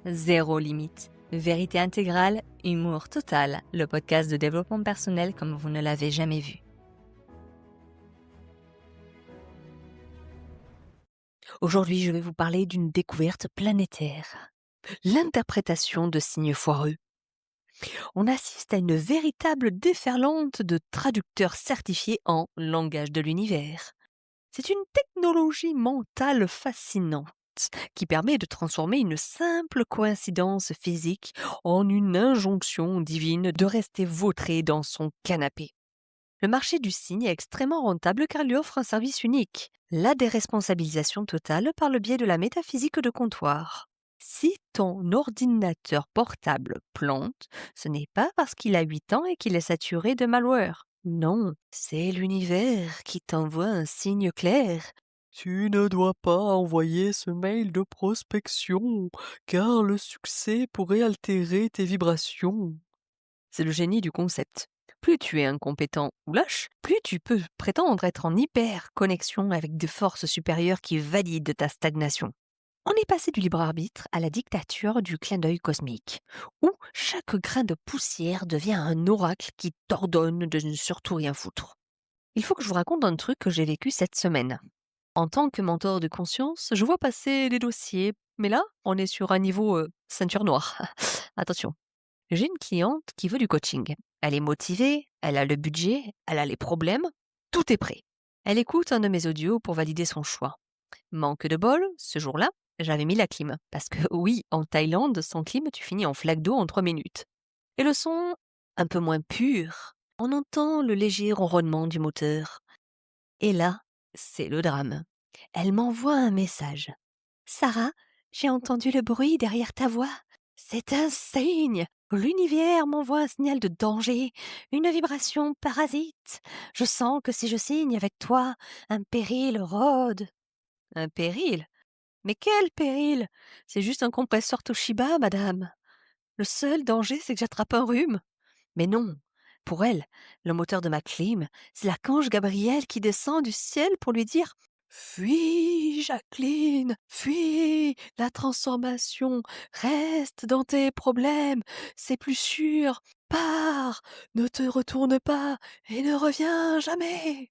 zéro limite. Vérité intégrale, humour total. Le podcast de développement personnel comme vous ne l'avez jamais vu. Aujourd'hui, je vais vous parler d'une découverte planétaire. L'interprétation de signes foireux. On assiste à une véritable déferlante de traducteurs certifiés en langage de l'univers. C'est une technologie mentale fascinante qui permet de transformer une simple coïncidence physique en une injonction divine de rester vautré dans son canapé. Le marché du signe est extrêmement rentable car il lui offre un service unique, la déresponsabilisation totale par le biais de la métaphysique de comptoir. Si ton ordinateur portable plante, ce n'est pas parce qu'il a 8 ans et qu'il est saturé de malware. Non, c'est l'univers qui t'envoie un signe clair. Tu ne dois pas envoyer ce mail de prospection, car le succès pourrait altérer tes vibrations. C'est le génie du concept. Plus tu es incompétent ou lâche, plus tu peux prétendre être en hyper-connexion avec des forces supérieures qui valident ta stagnation. On est passé du libre arbitre à la dictature du clin d'œil cosmique, où chaque grain de poussière devient un oracle qui t'ordonne de ne surtout rien foutre. Il faut que je vous raconte un truc que j'ai vécu cette semaine. En tant que mentor de conscience, je vois passer des dossiers, mais là, on est sur un niveau ceinture noire. Attention. J'ai une cliente qui veut du coaching. Elle est motivée, elle a le budget, elle a les problèmes, tout est prêt. Elle écoute un de mes audios pour valider son choix. Manque de bol, ce jour-là, j'avais mis la clim. Parce que oui, en Thaïlande, sans clim, tu finis en flaque d'eau en 3 minutes. Et le son, un peu moins pur. On entend le léger ronronnement du moteur. Et là, c'est le drame. Elle m'envoie un message. Sarah, j'ai entendu le bruit derrière ta voix. C'est un signe. L'univers m'envoie un signal de danger, une vibration parasite. Je sens que si je signe avec toi, un péril rôde. Un péril? Mais quel péril? C'est juste un compresseur Toshiba, madame. Le seul danger, c'est que j'attrape un rhume. Mais non, pour elle, le moteur de ma clim, c'est l'archange Gabriel qui descend du ciel pour lui dire « Fuis, Jacqueline, fuis la transformation, reste dans tes problèmes, c'est plus sûr, pars, ne te retourne pas et ne reviens jamais !»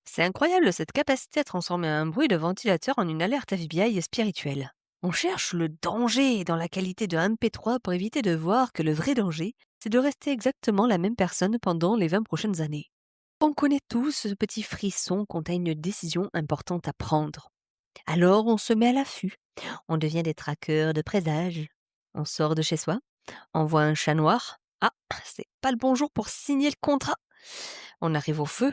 C'est incroyable cette capacité à transformer un bruit de ventilateur en une alerte FBI spirituelle. On cherche le danger dans la qualité de MP3 pour éviter de voir que le vrai danger, c'est de rester exactement la même personne pendant les 20 prochaines années. On connaît tous ce petit frisson quand on a une décision importante à prendre. Alors on se met à l'affût. On devient des traqueurs de présages. On sort de chez soi. On voit un chat noir. Ah, c'est pas le bon jour pour signer le contrat. On arrive au feu.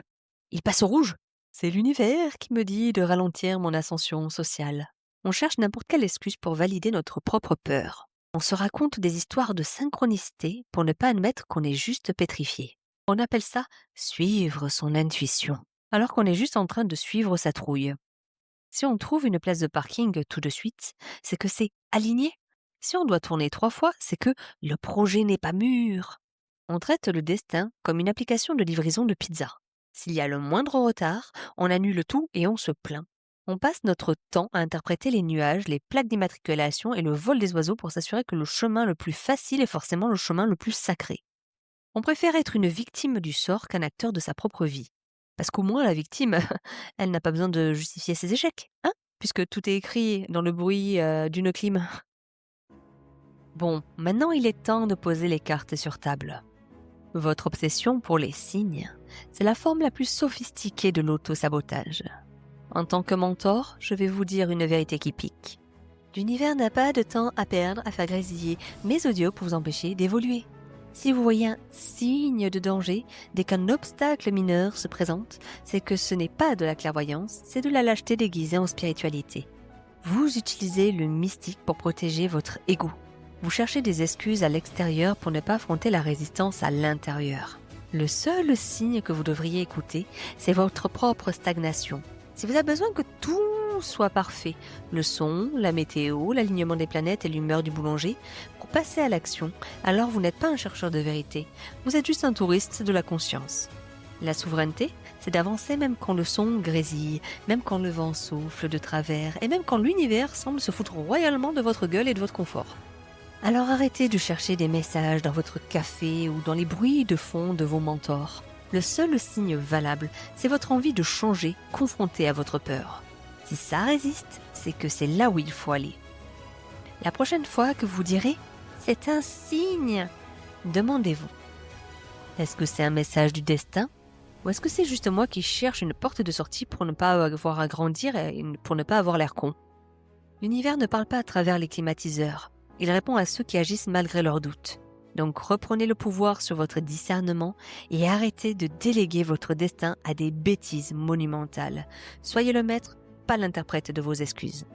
Il passe au rouge. C'est l'univers qui me dit de ralentir mon ascension sociale. On cherche n'importe quelle excuse pour valider notre propre peur. On se raconte des histoires de synchronicité pour ne pas admettre qu'on est juste pétrifié. On appelle ça suivre son intuition, alors qu'on est juste en train de suivre sa trouille. Si on trouve une place de parking tout de suite, c'est que c'est aligné. Si on doit tourner 3 fois, c'est que le projet n'est pas mûr. On traite le destin comme une application de livraison de pizza. S'il y a le moindre retard, on annule tout et on se plaint. On passe notre temps à interpréter les nuages, les plaques d'immatriculation et le vol des oiseaux pour s'assurer que le chemin le plus facile est forcément le chemin le plus sacré. On préfère être une victime du sort qu'un acteur de sa propre vie. Parce qu'au moins la victime, elle n'a pas besoin de justifier ses échecs, hein, puisque tout est écrit dans le bruit d'une clim. Bon, maintenant il est temps de poser les cartes sur table. Votre obsession pour les signes, c'est la forme la plus sophistiquée de l'auto-sabotage. En tant que mentor, je vais vous dire une vérité qui pique. L'univers n'a pas de temps à perdre à faire grésiller mes audios pour vous empêcher d'évoluer. Si vous voyez un signe de danger dès qu'un obstacle mineur se présente, c'est que ce n'est pas de la clairvoyance, c'est de la lâcheté déguisée en spiritualité. Vous utilisez le mystique pour protéger votre ego. Vous cherchez des excuses à l'extérieur pour ne pas affronter la résistance à l'intérieur. Le seul signe que vous devriez écouter, c'est votre propre stagnation. Si vous avez besoin que tout soit parfait, le son, la météo, l'alignement des planètes et l'humeur du boulanger, pour passer à l'action, alors vous n'êtes pas un chercheur de vérité, vous êtes juste un touriste de la conscience. La souveraineté, c'est d'avancer même quand le son grésille, même quand le vent souffle de travers, et même quand l'univers semble se foutre royalement de votre gueule et de votre confort. Alors arrêtez de chercher des messages dans votre café ou dans les bruits de fond de vos mentors. Le seul signe valable, c'est votre envie de changer, confronté à votre peur. Si ça résiste, c'est que c'est là où il faut aller. La prochaine fois que vous direz « c'est un signe », demandez-vous « est-ce que c'est un message du destin ou est-ce que c'est juste moi qui cherche une porte de sortie pour ne pas avoir à grandir et pour ne pas avoir l'air con ?» L'univers ne parle pas à travers les climatiseurs. Il répond à ceux qui agissent malgré leurs doutes. Donc reprenez le pouvoir sur votre discernement et arrêtez de déléguer votre destin à des bêtises monumentales. Soyez le maître, pas l'interprète de vos excuses.